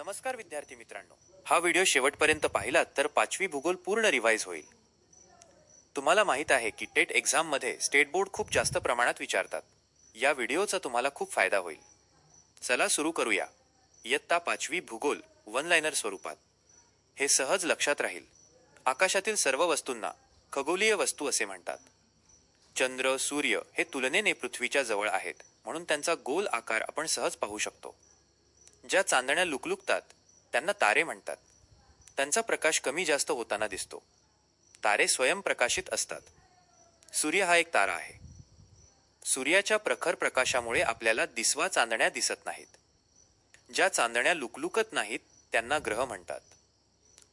नमस्कार विद्यार्थी मित्रांनो, हा व्हिडिओ शेवटपर्यंत पाहिलात तर 5वी भूगोल पूर्ण रिवाइज होईल. तुम्हाला माहित आहे की टेट एक्झाम मध्ये स्टेट बोर्ड खूप जास्त प्रमाणात विचारतात. या व्हिडिओचा तुम्हाला खूप फायदा होईल. चला सुरू करूया. इयत्ता 5वी भूगोल वन लाइनर स्वरूपात. हे सहज लक्षात राहील. आकाशातील सर्व वस्तूंना खगोलीय वस्तू असे म्हणतात. चंद्र, सूर्य हे तुलनेने पृथ्वीच्या जवळ आहेत, म्हणून त्यांचा गोल आकार आपण सहज पाहू शकतो. ज्या चांदण्या लुकलुकतात त्यांना तारे म्हणतात. त्यांचा प्रकाश कमी जास्त होताना दिसतो. तारे स्वयंप्रकाशित असतात. सूर्य हा एक तारा आहे. सूर्याच्या प्रखर प्रकाशामुळे आपल्याला दिसवा चांदण्या दिसत नाहीत. ज्या चांदण्या लुकलुकत नाहीत त्यांना ग्रह म्हणतात.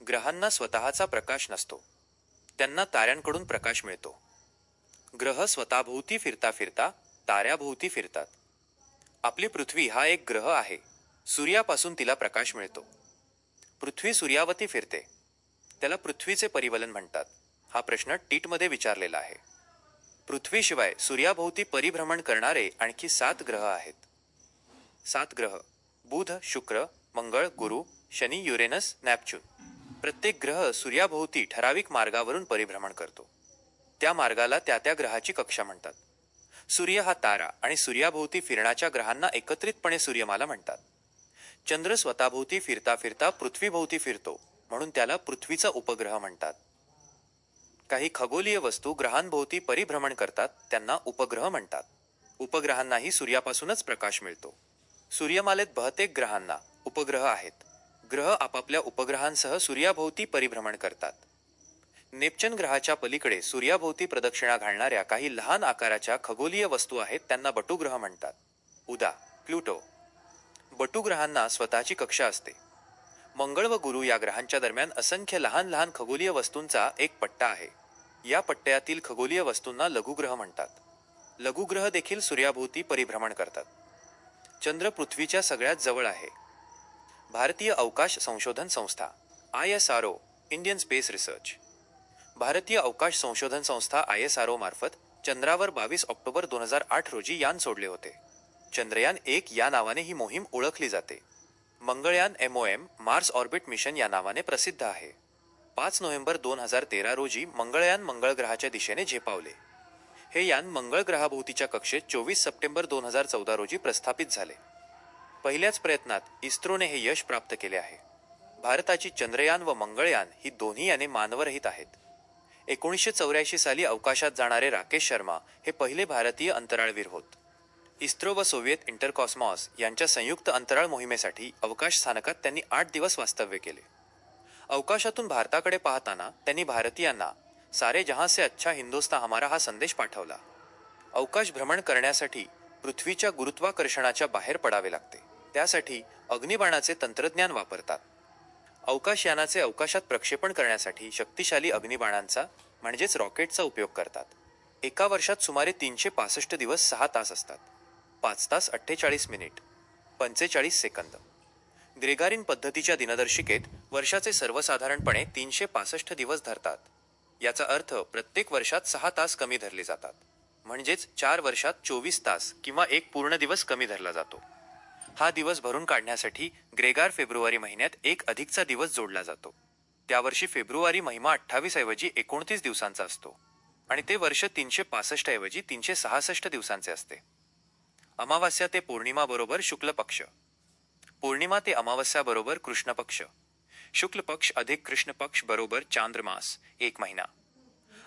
ग्रहांना स्वतःचा प्रकाश नसतो, त्यांना ताऱ्यांकडून प्रकाश मिळतो. ग्रह स्वतःभोवती फिरता फिरता ताऱ्याभोवती फिरतात. आपली पृथ्वी हा एक ग्रह आहे. सूर्यापासून तिला प्रकाश मिळतो. पृथ्वी सूर्यावती फिरते, त्याला पृथ्वीचे परिवलन म्हणतात. हा प्रश्न टीटमध्ये विचारलेला आहे. पृथ्वीशिवाय सूर्याभोवती परिभ्रमण करणारे आणखी 7 ग्रह आहेत. 7 ग्रह: बुध, शुक्र, मंगळ, गुरु, शनी, युरेनस, नेपच्यून. प्रत्येक ग्रह सूर्याभोवती ठराविक मार्गावरून परिभ्रमण करतो. त्या मार्गाला त्या त्या ग्रहाची कक्षा म्हणतात. सूर्य हा तारा आणि सूर्याभोवती फिरणाच्या ग्रहांना एकत्रितपणे सूर्यमाला म्हणतात. चंद्र स्वतःभोवती फिरता फिरता पृथ्वीभोवती फिरतो, म्हणून त्याला पृथ्वीचा उपग्रह म्हणतात. काही खगोलीय वस्तू ग्रहांभोवती परिभ्रमण करतात, त्यांना उपग्रह म्हणतात. उपग्रहांनाही सूर्यापासूनच प्रकाश मिळतो. सूर्यमालेत बहुतेक ग्रहांना उपग्रह आहेत. ग्रह आपापल्या उपग्रहांसह सूर्याभोवती परिभ्रमण करतात. नेपच्यून ग्रहाच्या पलीकडे सूर्याभोवती प्रदक्षिणा घालणाऱ्या काही लहान आकाराच्या खगोलीय वस्तू आहेत, त्यांना बटुग्रह म्हणतात. उदा. प्लुटो. बटुग्रहांना स्वतःची कक्षा असते. मंगळ व गुरु या ग्रहांच्या दरम्यान असंख्य लहान लहान खगोलीय वस्तूंचा एक पट्टा आहे. या पट्ट्यातील खगोलीय वस्तूंना लघुग्रह म्हणतात. लघुग्रह देखील सूर्याभोवती परिभ्रमण करतात. चंद्र पृथ्वीच्या सगळ्यात जवळ आहे. भारतीय अवकाश संशोधन संस्था ISRO, इंडियन स्पेस रिसर्च. भारतीय अवकाश संशोधन संस्था ISRO मार्फत चंद्रावर 22 ऑक्टोबर 2008 रोजी यान सोडले होते. चंद्रयान 1 या नावाने ही मोहीम ओळखली जाते. Mangalyaan MOM, Mars orbit mission या नावाने प्रसिद्ध आहे. 5 नोव्हेंबर 2013 रोजी मंगळयान मंगळ ग्रहाच्या दिशेने झेपावले. हे यान मंगळ ग्रहाभोवतीच्या कक्षेत 24 सप्टेंबर 2014 रोजी प्रस्थापित झाले. पहिल्याच प्रयत्नात इस्रोने हे यश प्राप्त केले आहे. भारताची चंद्रयान व मंगळयान ही दोन्ही याने मानवरहित आहेत. 1984 साली अवकाशात जाणारे राकेश शर्मा हे पहिले भारतीय अंतराळवीर होत. इस्रो व सोव्हिएत इंटरकॉस्मॉस यांच्या संयुक्त अंतराळ मोहिमेसाठी अवकाश स्थानकात त्यांनी 8 दिवस वास्तव्य केले. अवकाशातून भारताकडे पाहताना त्यांनी भारतीयांना सारे जहां से अच्छा हिंदुस्तान हमारा हा संदेश पाठवला. अवकाश भ्रमण करण्यासाठी पृथ्वीच्या गुरुत्वाकर्षणाच्या बाहेर पडावे लागते. त्यासाठी अग्निबाणाचे तंत्रज्ञान वापरतात. अवकाशयानाचे अवकाशात प्रक्षेपण करण्यासाठी शक्तिशाली अग्निबाणांचा म्हणजेच रॉकेटचा उपयोग करतात. एका वर्षात सुमारे 365 दिवस 6 तास असतात. 5 तास 48 मिनिट 45 सेकंद. ग्रेगारिन पद्धतीच्या दिनदर्शिकेत वर्षाचे सर्वसाधारणपणे 365 दिवस धरतात. याचा अर्थ प्रत्येक वर्षात 6 तास कमी धरले जातात. म्हणजेच 4 वर्षात 24 तास किंवा एक पूर्ण दिवस कमी धरला जातो. हा दिवस भरून काढण्यासाठी ग्रेगार फेब्रुवारी महिन्यात एक अधिकचा दिवस जोडला जातो. त्यावर्षी फेब्रुवारी महिमा 28 ऐवजी 29 दिवसांचा असतो आणि ते वर्ष 365 ऐवजी 366 दिवसांचे असते. अमावास्या ते पौर्णिमा बरोबर शुक्ल पक्ष. पौर्णिमा ते अमावस्या बरोबर कृष्ण पक्ष. शुक्ल पक्ष अधिक कृष्ण पक्ष बरोबर चांद्रमास 1 महिना.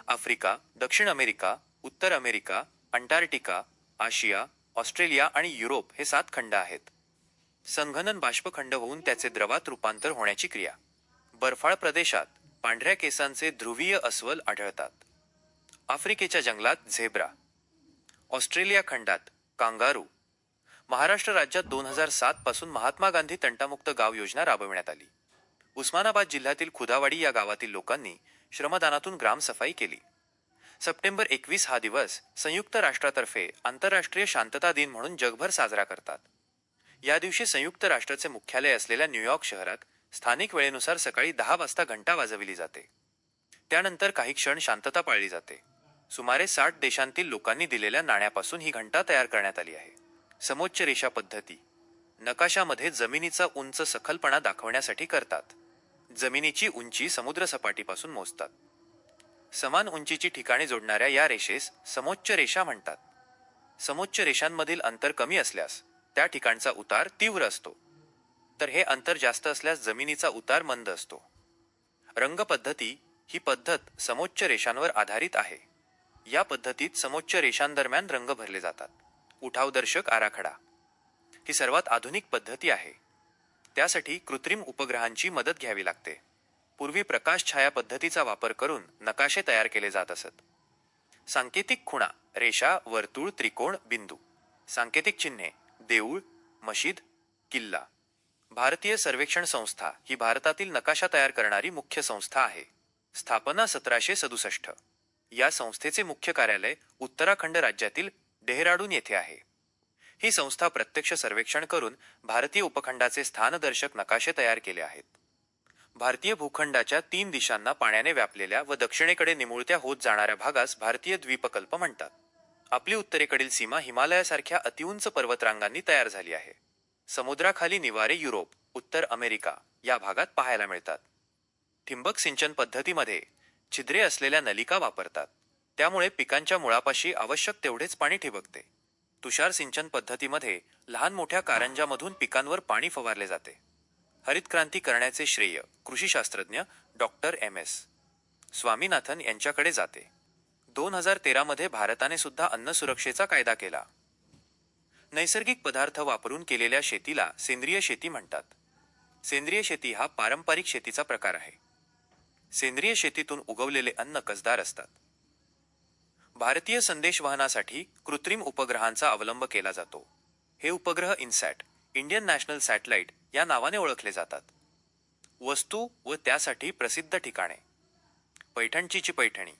आफ्रिका, दक्षिण अमेरिका, उत्तर अमेरिका, अंटार्क्टिका, आशिया, ऑस्ट्रेलिया आणि युरोप हे 7 खंड आहेत. संघनन बाष्पखंड होऊन त्याचे द्रवात रूपांतर होण्याची क्रिया. बर्फाळ प्रदेशात पांढऱ्या केसांचे ध्रुवीय अस्वल आढळतात. आफ्रिकेच्या जंगलात झेब्रा. ऑस्ट्रेलिया खंडात कांगारू. महाराष्ट्र राज्यात 2007 पासून महात्मा गांधी तंटामुक्त गाव योजना राबविण्यात आली. उस्मानाबाद जिल्ह्यातील खुदावाडी या गावातील लोकांनी श्रमदानातून ग्रामसफाई केली. सप्टेंबर 21 हा दिवस संयुक्त राष्ट्रातर्फे आंतरराष्ट्रीय शांतता दिन म्हणून जगभर साजरा करतात. या दिवशी संयुक्त राष्ट्राचे मुख्यालय असलेल्या न्यूयॉर्क शहरात स्थानिक वेळेनुसार सकाळी 10 वाजता घंटा वाजविली जाते. त्यानंतर काही क्षण शांतता पाळली जाते. सुमारे 60 देशांतील लोकांनी दिलेल्या नाण्यापासून ही घंटा तयार करण्यात आली आहे. समोच्च रेषा पद्धती. नकाशामध्ये जमिनीचा उंच सखलपणा दाखवण्यासाठी करतात. जमिनीची उंची समुद्रसपाटीपासून मोजतात. समान उंचीची ठिकाणे जोडणाऱ्या या रेषेस समोच्च रेषा म्हणतात. समोच्च रेषांमधील अंतर कमी असल्यास त्या ठिकाणचा उतार तीव्र असतो, तर हे अंतर जास्त असल्यास जमिनीचा उतार मंद असतो. रंग पद्धती ही पद्धत समोच्च रेषांवर आधारित आहे. या पद्धतीत समोच्च रेषांदरम्यान रंग भरले जातात. उठावदर्शक आराखडा ही सर्वात आधुनिक पद्धती आहे. त्यासाठी कृत्रिम उपग्रहांची मदत घ्यावी लागते. पूर्वी प्रकाश छाया पद्धतीचा वापर करून नकाशे तयार केले जात असत. सांकेतिक खुणा, रेषा, वर्तुळ, त्रिकोण, बिंदू. सांकेतिक चिन्हे: देऊळ, मशीद, किल्ला. भारतीय सर्वेक्षण संस्था ही भारतातील नकाशा तयार करणारी मुख्य संस्था आहे. स्थापना 1767. या संस्थेचे मुख्य कार्यालय उत्तराखंड राज्यातील डेहराडून येथे आहे. ही संस्था प्रत्यक्ष सर्वेक्षण करून भारतीय उपखंडाचे स्थानदर्शक नकाशे तयार केले आहेत. भारतीय भूखंडाच्या 3 दिशांना पाण्याने व्यापलेल्या व दक्षिणेकडे निमुळत्या होत जाणाऱ्या भागास भारतीय द्वीपकल्प म्हणतात. आपली उत्तरेकडील सीमा हिमालयासारख्या अतिउंच पर्वतरांगांनी तयार झाली आहे. समुद्राखाली निवारे युरोप, उत्तर अमेरिका या भागात पाहायला मिळतात. ठिबक सिंचन पद्धतीमध्ये छिद्रे असलेल्या नलिका वापरतात. त्यामुळे पिकांच्या मुळापाशी आवश्यक तेवढेच पाणी ठिबकते. तुषार सिंचन पद्धतीमध्ये लहान मोठ्या कारंजामधून पिकांवर पाणी फवारले जाते. हरित क्रांती करण्याचे श्रेय कृषीशास्त्रज्ञ डॉक्टर MS स्वामीनाथन यांच्याकडे जाते. 2013 मध्ये भारताने सुद्धा अन्न सुरक्षेचा कायदा केला. नैसर्गिक पदार्थ वापरून केलेल्या शेतीला सेंद्रिय शेती म्हणतात. सेंद्रिय शेती हा पारंपरिक शेतीचा प्रकार आहे. सेंद्रिय शेतीतून उगवलेले अन्न कसदार असतात. भारतीय संदेशवहनासाठी कृत्रिम उपग्रहांचा अवलंब केला जातो. हे उपग्रह इनसॅट, इंडियन नॅशनल सॅटेलाइट या नावाने ओळखले जातात. वस्तू व त्यासाठी प्रसिद्ध ठिकाणे: पैठणची पैठणी,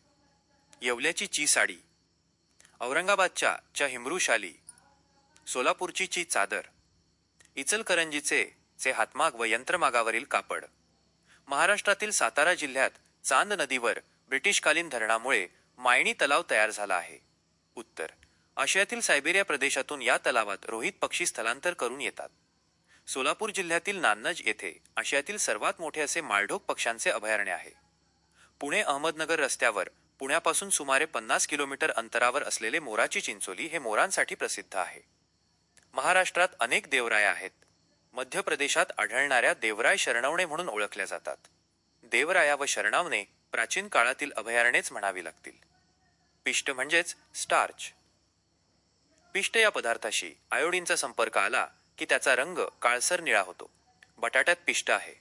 येवल्याची साडी, औरंगाबादच्या हिमरू शाली, सोलापूरची चादर, इचलकरंजीचे हातमाग व यंत्रमागावरील कापड. महाराष्ट्रातील सातारा जिल्ह्यात चांद नदीवर ब्रिटिशकालीन धरणामुळे मायणी तलाव तयार झाला आहे. उत्तर आशियातील सायबेरिया प्रदेशातून या तलावात रोहित पक्षी स्थलांतर करून येतात. सोलापूर जिल्ह्यातील नान्नज येथे आशियातील सर्वात मोठे असे माळढोक पक्ष्यांचे अभयारण्य आहे. पुणे अहमदनगर रस्त्यावर पुण्यापासून सुमारे 50 किलोमीटर अंतरावर असलेले मोराची चिंचोली हे मोरांसाठी प्रसिद्ध आहे. महाराष्ट्रात अनेक देवराया आहेत. मध्य प्रदेशात आढळणाऱ्या देवराय शरणवणे म्हणून ओळखल्या जातात. देवराया व शरणवणे प्राचीन काळातील अभयारण्येच म्हणावी लागतील. पिष्ट म्हणजेच स्टार्च. पिष्ट या पदार्थाशी आयोडीनचा संपर्क आला की त्याचा रंग काळसर निळा होतो. बटाट्यात पिष्ट आहे.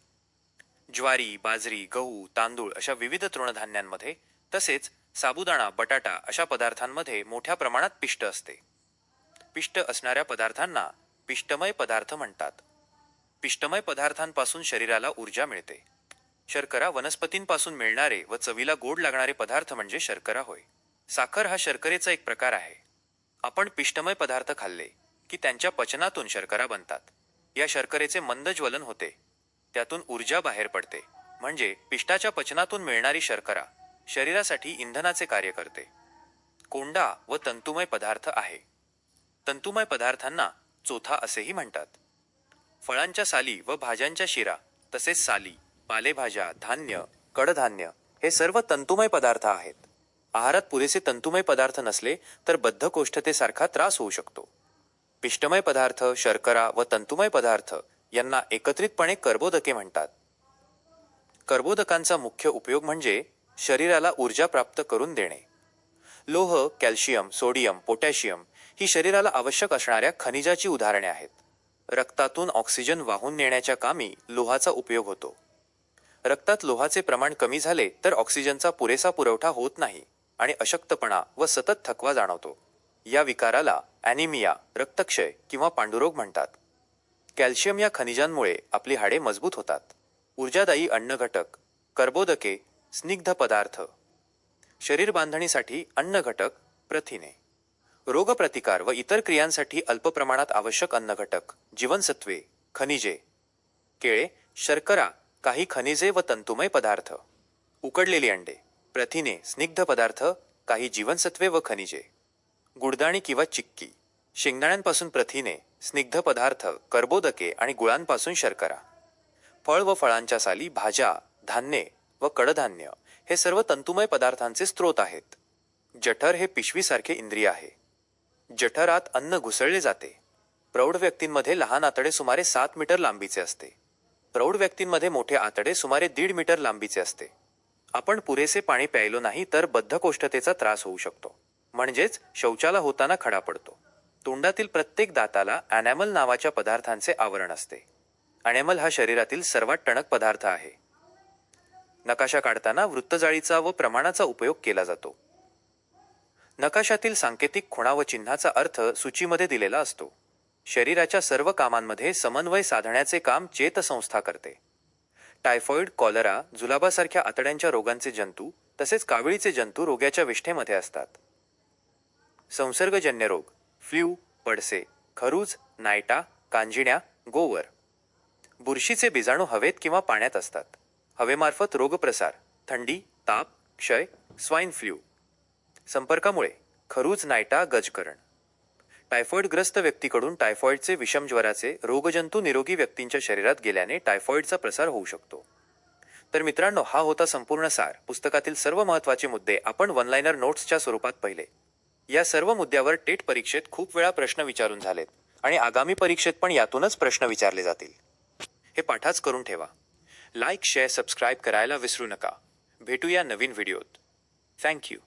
ज्वारी, बाजरी, गहू, तांदूळ अशा विविध तृणधान्यांमध्ये तसेच साबुदाणा, बटाटा अशा पदार्थांमध्ये मोठ्या प्रमाणात पिष्ट असते. पिष्ट असणाऱ्या पदार्थांना पिष्टमय पदार्थ म्हणतात. पिष्टमय पदार्थांपासून शरीराला ऊर्जा मिळते. शर्करा वनस्पतींपासून मिळणारे व चवीला गोड लागणारे पदार्थ म्हणजे शर्करा होय. साखर हा शर्करेचा एक प्रकार आहे. आपण पिष्टमय पदार्थ खाल्ले की त्यांच्या पचनातून शर्करा बनतात. या शर्करेचे मंद ज्वलन होते. त्यातून ऊर्जा बाहेर पडते. म्हणजे पिष्टाच्या पचनातून मिळणारी शर्करा शरीरासाठी इंधनाचे कार्य करते. कोंडा व तंतुमय पदार्थ आहे. तंतुमय पदार्थांना चोथा असेही म्हणतात. फळांच्या साली व भाज्यांच्या शिरा तसेच साली, पालेभाज्या, धान्य, कडधान्य हे सर्व तंतुमय पदार्थ आहेत. आहारात पुरेसे तंतुमय पदार्थ नसले तर बद्धकोष्ठतेसारखा त्रास होऊ शकतो. पिष्टमय पदार्थ, शर्करा व तंतुमय पदार्थ यांना एकत्रितपणे कर्बोदके म्हणतात. कर्बोदकांचा मुख्य उपयोग म्हणजे शरीराला ऊर्जा प्राप्त करून देणे. लोह, कॅल्शियम, सोडियम, पोटॅशियम ही शरीराला आवश्यक असणाऱ्या खनिजाची उदाहरणे आहेत. रक्तातून ऑक्सिजन वाहून नेण्याच्या कामी लोहाचा उपयोग होतो. रक्तात लोहाचे प्रमाण कमी झाले तर ऑक्सिजनचा पुरेसा पुरवठा होत नाही आणि अशक्तपणा व सतत थकवा जाणवतो. या विकाराला ॲनिमिया, रक्तक्षय किंवा पांडुरोग म्हणतात. कॅल्शियम या खनिजांमुळे आपली हाडे मजबूत होतात. ऊर्जादायी अन्नघटक, कर्बोदके, स्निग्ध पदार्थ. शरीर बांधणीसाठी अन्नघटक, प्रथिने. रोगप्रतिकार व इतर क्रियांसाठी अल्प प्रमाणात आवश्यक अन्नघटक, जीवनसत्वे, खनिजे. केळे, शर्करा, काही खनिजे व तंतुमय पदार्थ. उकडलेली अंडे, प्रथिने, स्निग्ध पदार्थ, काही जीवनसत्वे व खनिजे. गुडदाणी किंवा चिक्की, शेंगदाण्यांपासून प्रथिने, स्निग्ध पदार्थ, कर्बोदके आणि गुळांपासून शर्करा. फळ व फळांच्या साली, भाज्या, धान्ये व कडधान्य हे सर्व तंतुमय पदार्थांचे स्रोत आहेत. जठर हे पिशवीसारखे इंद्रिय आहे. जठरात अन्न घुसळले जाते. प्रौढ व्यक्तींमध्ये लहान आतडे सुमारे 7 मीटर लांबीचे असते. प्रौढ व्यक्तींमध्ये मोठे आतडे सुमारे 1.5 मीटर लांबीचे असते. आपण पुरेसे पाणी प्यायलो नाही तर बद्धकोष्ठतेचा त्रास होऊ शकतो, म्हणजेच शौचाला होताना खडा पडतो. तोंडातील प्रत्येक दाताला ॲनॅमल नावाच्या पदार्थांचे आवरण असते. ॲनॅमल हा शरीरातील सर्वात टणक पदार्थ आहे. नकाशा काढताना वृत्तजाळीचा व प्रमाणाचा उपयोग केला जातो. नकाशातील सांकेतिक खुणा व चिन्हाचा अर्थ सूचीमध्ये दिलेला असतो. शरीराच्या सर्व कामांमध्ये समन्वय साधण्याचे काम चेतसंस्था करते. टायफॉइड, कॉलरा, जुलाबासारख्या आतड्यांच्या रोगांचे जंतू तसेच काविळीचे जंतू रोगाच्या विष्ठेमध्ये असतात. संसर्गजन्य रोग: फ्ल्यू, पडसे, खरूज, नायटा, कांजिण्या, गोवर. बुरशीचे बीजाणू हवेत किंवा पाण्यात असतात. हवेमार्फत रोगप्रसार: थंडी, ताप, क्षय, स्वाईन फ्ल्यू. संपर्कामुळे: खरूज, नायटा, गजकरण. टायफॉइडग्रस्त व्यक्तीकडून टायफॉइडचे विषमज्वराचे रोगजंतू निरोगी व्यक्तींच्या शरीरात गेल्याने टायफॉइडचा प्रसार होऊ शकतो. तर मित्रांनो, हा होता संपूर्ण सार. पुस्तकातील सर्व महत्त्वाचे मुद्दे आपण वन लाइनर नोट्सच्या स्वरूपात पाहिले. या सर्व मुद्द्यावर टेट परीक्षेत खूप वेळा प्रश्न विचारून झालेत आणि आगामी परीक्षेत पण यातूनच प्रश्न विचारले जातील. हे पाठाच करून ठेवा. लाईक, शेअर, सबस्क्राईब करायला विसरू नका. भेटूया नवीन व्हिडिओत. थँक्यू.